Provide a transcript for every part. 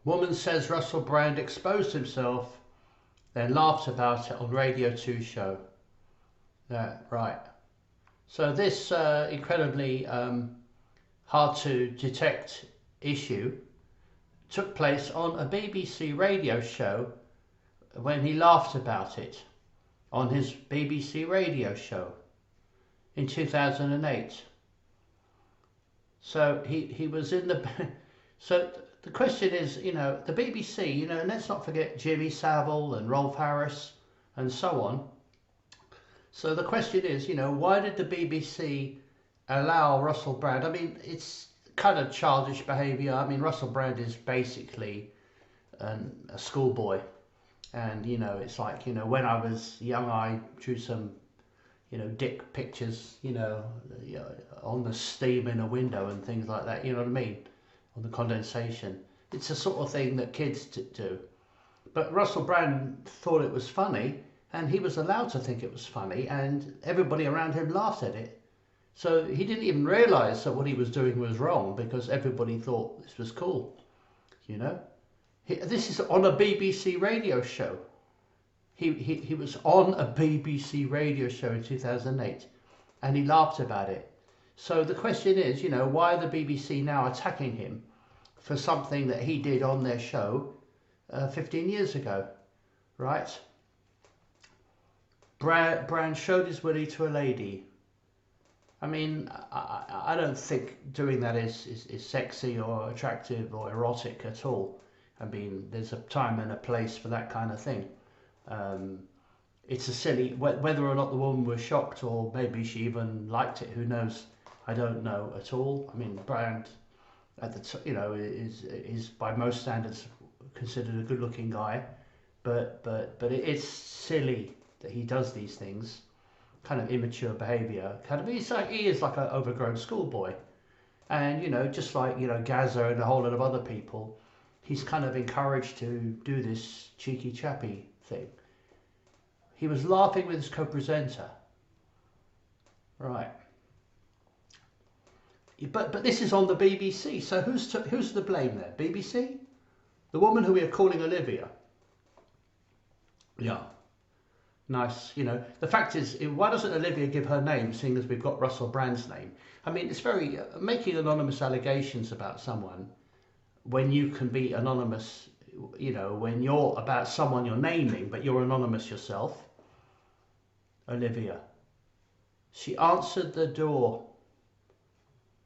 Woman says Russell Brand exposed himself, then laughed about it on Radio 2 show. Yeah, right. So this incredibly hard to detect issue took place on a BBC radio show when he laughed about it on his BBC radio show in 2008. So he was in the so the question is, the BBC, and let's not forget Jimmy Savile and Rolf Harris and so on. So the question is, why did the BBC allow Russell Brand? I mean, it's kind of childish behaviour. I mean, Russell Brand is basically a schoolboy, and it's like, when I was young, I drew some, dick pictures, on the steam in a window and things like that. You know what I mean? On the condensation. It's the sort of thing that kids do. But Russell Brand thought it was funny, and he was allowed to think it was funny, and everybody around him laughed at it. So he didn't even realise that what he was doing was wrong because everybody thought this was cool. This is on a BBC radio show. He was on a BBC radio show in 2008, and he laughed about it. So the question is, why are the BBC now attacking him for something that he did on their show 15 years ago, right? Brand showed his willy to a lady. I mean, I don't think doing that is sexy or attractive or erotic at all. I mean, there's a time and a place for that kind of thing. It's a silly, whether or not the woman was shocked or maybe she even liked it, who knows? I don't know at all. I mean, Brand at is by most standards considered a good-looking guy, but it's silly that he does these things, kind of immature behaviour. He is like an overgrown schoolboy, and just like Gaza and a whole lot of other people, he's kind of encouraged to do this cheeky chappy thing. He was laughing with his co-presenter, right? But this is on the BBC, so who's to blame there? BBC? The woman who we are calling Olivia? Yeah. Nice, The fact is, why doesn't Olivia give her name, seeing as we've got Russell Brand's name? I mean, it's very making anonymous allegations about someone when you can be anonymous, when you're about someone you're naming, but you're anonymous yourself. Olivia. She answered the door.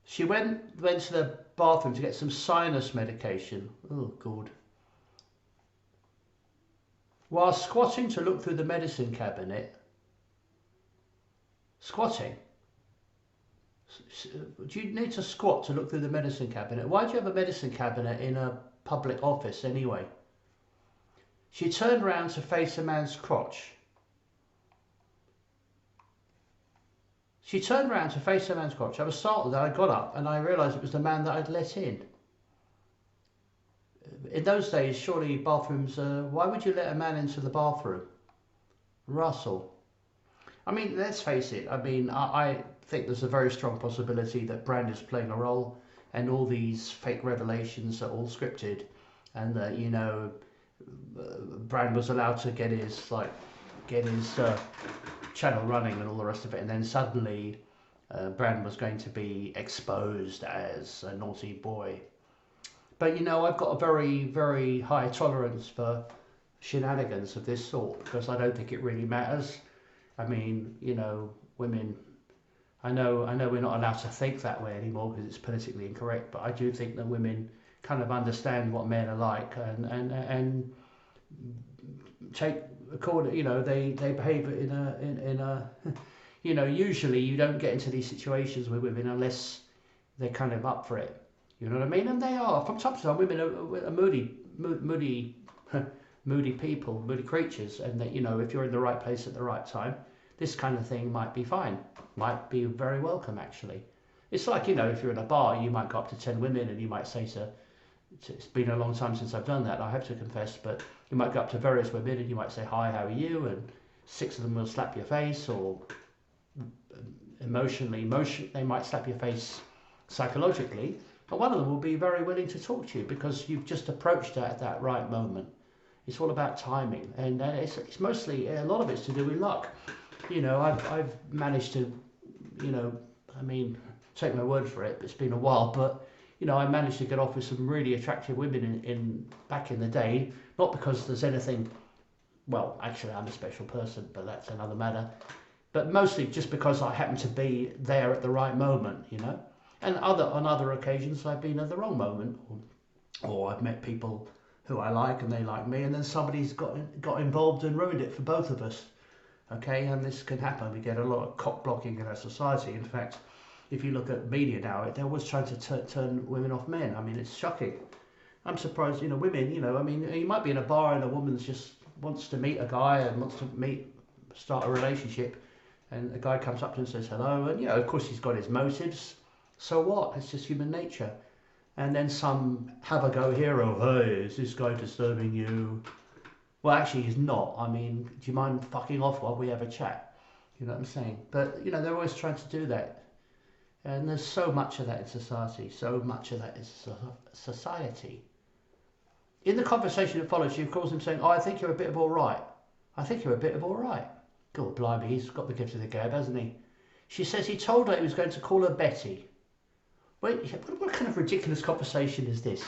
She went to the bathroom to get some sinus medication. Oh, God. While squatting to look through the medicine cabinet. Squatting? Do you need to squat to look through the medicine cabinet? Why do you have a medicine cabinet in a public office anyway? She turned round to face a man's crotch. She turned round to face a man's crotch. I was startled that I got up and I realised it was the man that I'd let in. In those days, surely bathrooms, why would you let a man into the bathroom? Russell. I mean, let's face it. I mean, I think there's a very strong possibility that Brand is playing a role and all these fake revelations are all scripted, and that, Brand was allowed to get his channel running and all the rest of it, and then suddenly Brand was going to be exposed as a naughty boy. But I've got a very, very high tolerance for shenanigans of this sort because I don't think it really matters. I mean, women, I know we're not allowed to think that way anymore because it's politically incorrect, but I do think that women kind of understand what men are like and take according, they behave in a usually you don't get into these situations with women unless they're kind of up for it. You know what I mean? And they are. From time to time, women are moody people, moody creatures, and that if you're in the right place at the right time, this kind of thing might be fine, might be very welcome actually. It's like if you're in a bar, you might go up to 10 women and you might say to it's been a long time since I've done that, I have to confess, but you might go up to various women and you might say, hi, how are you? And 6 of them will slap your face, or emotionally, they might slap your face psychologically, And one of them will be very willing to talk to you because you've just approached it at that right moment. It's all about timing, and it's mostly, a lot of it's to do with luck. I've managed to, I mean, take my word for it. It's been a while, but I managed to get off with some really attractive women in back in the day. Not because there's anything. Well, actually, I'm a special person, but that's another matter. But mostly just because I happened to be there at the right moment. And on other occasions, I've been at the wrong moment, or I've met people who I like and they like me, and then somebody's got involved and ruined it for both of us. Okay, and this can happen. We get a lot of cock blocking in our society. In fact, if you look at media now, they're always trying to turn women off men. I mean, it's shocking. I'm surprised, women, I mean, you might be in a bar and a woman's just wants to meet a guy and wants to start a relationship, and a guy comes up to him and says hello, and of course he's got his motives. So what? It's just human nature. And then some have a go hero, hey, is this guy disturbing you? Well, actually, he's not. I mean, do you mind fucking off while we have a chat? You know what I'm saying? But, they're always trying to do that. And there's so much of that in society. So much of that is society. In the conversation that follows, she calls him saying, oh, I think you're a bit of all right. I think you're a bit of all right. God blimey, he's got the gift of the gab, hasn't he? She says he told her he was going to call her Betty. Wait, what kind of ridiculous conversation is this?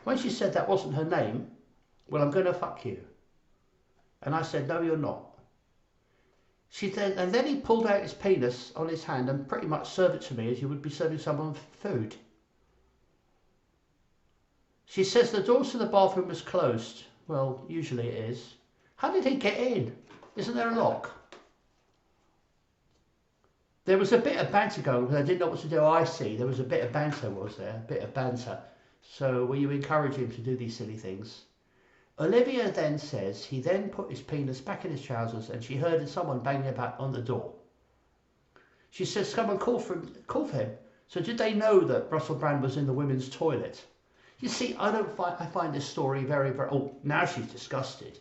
When she said that wasn't her name, well, I'm going to fuck you. And I said, no, you're not. And then he pulled out his penis on his hand and pretty much served it to me as you would be serving someone food. She says the door to the bathroom was closed. Well, usually it is. How did he get in? Isn't there a lock? There was a bit of banter going because I didn't know what to do. I see. There was a bit of banter, was there? A bit of banter. So were you encouraging him to do these silly things? Olivia then says he then put his penis back in his trousers and she heard someone banging about on the door. She says someone called for him. So did they know that Russell Brand was in the women's toilet? You see, I find this story very, very... Oh, now she's disgusted.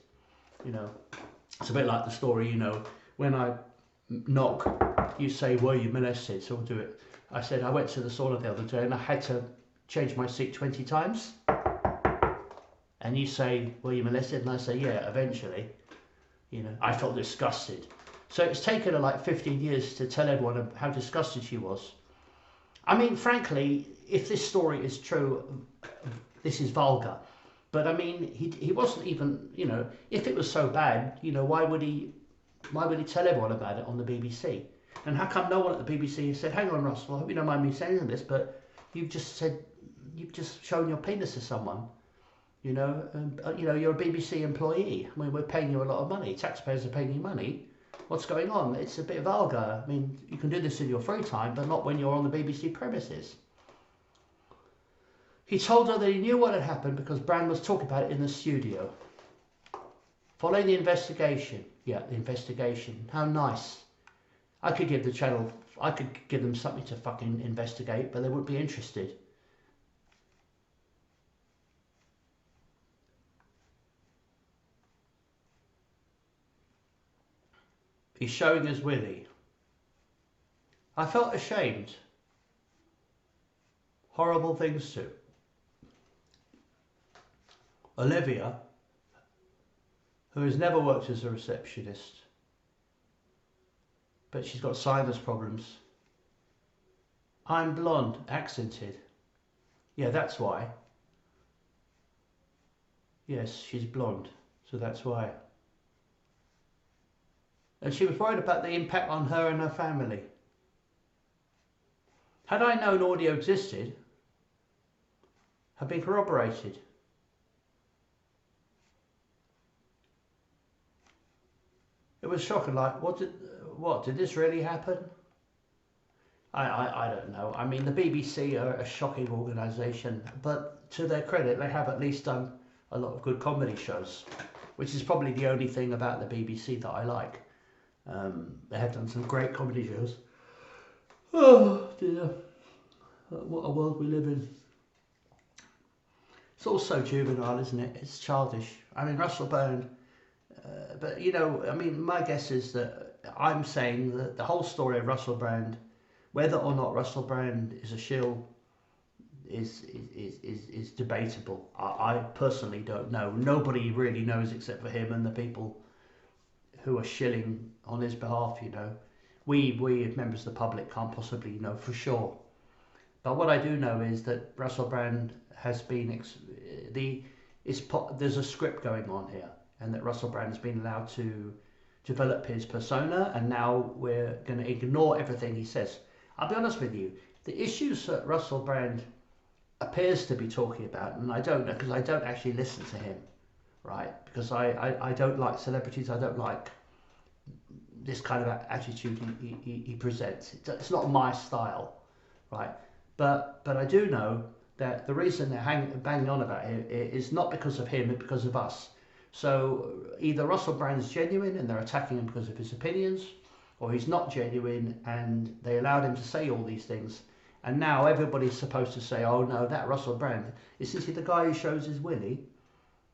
It's a bit like the story, when I knock, you say, were you molested? So I'll do it. I said, I went to the sauna the other day and I had to change my seat 20 times. And you say, were you molested? And I say, yeah, eventually. I felt disgusted. So it's taken her like 15 years to tell everyone how disgusted she was. I mean, frankly, if this story is true, this is vulgar. But I mean, he wasn't even, if it was so bad, why would he tell everyone about it on the BBC? And how come no one at the BBC said, hang on, Russell, I hope you don't mind me saying this, but you've just shown your penis to someone. You're a BBC employee. I mean, we're paying you a lot of money. Taxpayers are paying you money. What's going on? It's a bit vulgar. I mean, you can do this in your free time, but not when you're on the BBC premises. He told her that he knew what had happened because Brand was talking about it in the studio. Following the investigation. Yeah, the investigation. How nice. I could give them something to fucking investigate, but they wouldn't be interested. He's showing his willy. I felt ashamed. Horrible things too. Olivia, who has never worked as a receptionist, but she's got sinus problems. I'm blonde, accented. Yeah, that's why. Yes, she's blonde, so that's why. And she was worried about the impact on her and her family. Had I known audio existed, had been corroborated. It was shocking, like, did this really happen? I don't know. I mean, the BBC are a shocking organisation, but to their credit, they have at least done a lot of good comedy shows, which is probably the only thing about the BBC that I like. They have done some great comedy shows. Oh dear, what a world we live in. It's all so juvenile, isn't it? It's childish. I mean, Russell Brand, but I mean, my guess is that I'm saying that the whole story of Russell Brand, whether or not Russell Brand is a shill, is debatable. I personally don't know. Nobody really knows except for him and the people who are shilling on his behalf. You know, we as members of the public can't possibly know for sure. But what I do know is that Russell Brand has been there's a script going on here, and that Russell Brand has been allowed to develop his persona, and now we're going to ignore everything he says. I'll be honest with you, the issues that Russell Brand appears to be talking about, and I don't know because I don't actually listen to him, right? Because I don't like celebrities, I don't like this kind of attitude he presents. It's not my style, right? But I do know that the reason they're banging on about him is not because of him, it's because of us. So either Russell Brand's genuine and they're attacking him because of his opinions, or he's not genuine and they allowed him to say all these things. And now everybody's supposed to say, oh no, that Russell Brand, isn't he the guy who shows his willy?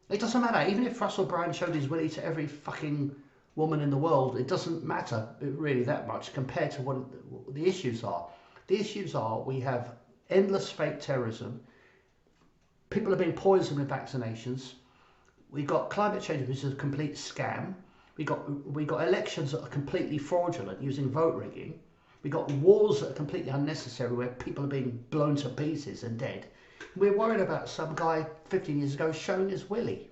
It doesn't matter. Even if Russell Brand showed his willy to every fucking woman in the world, it doesn't matter really that much compared to what the issues are. The issues are we have endless fake terrorism. People are being poisoned with vaccinations. We've got climate change, which is a complete scam. We got elections that are completely fraudulent using vote rigging. We got wars that are completely unnecessary where people are being blown to pieces and dead. We're worried about some guy 15 years ago showing his willy.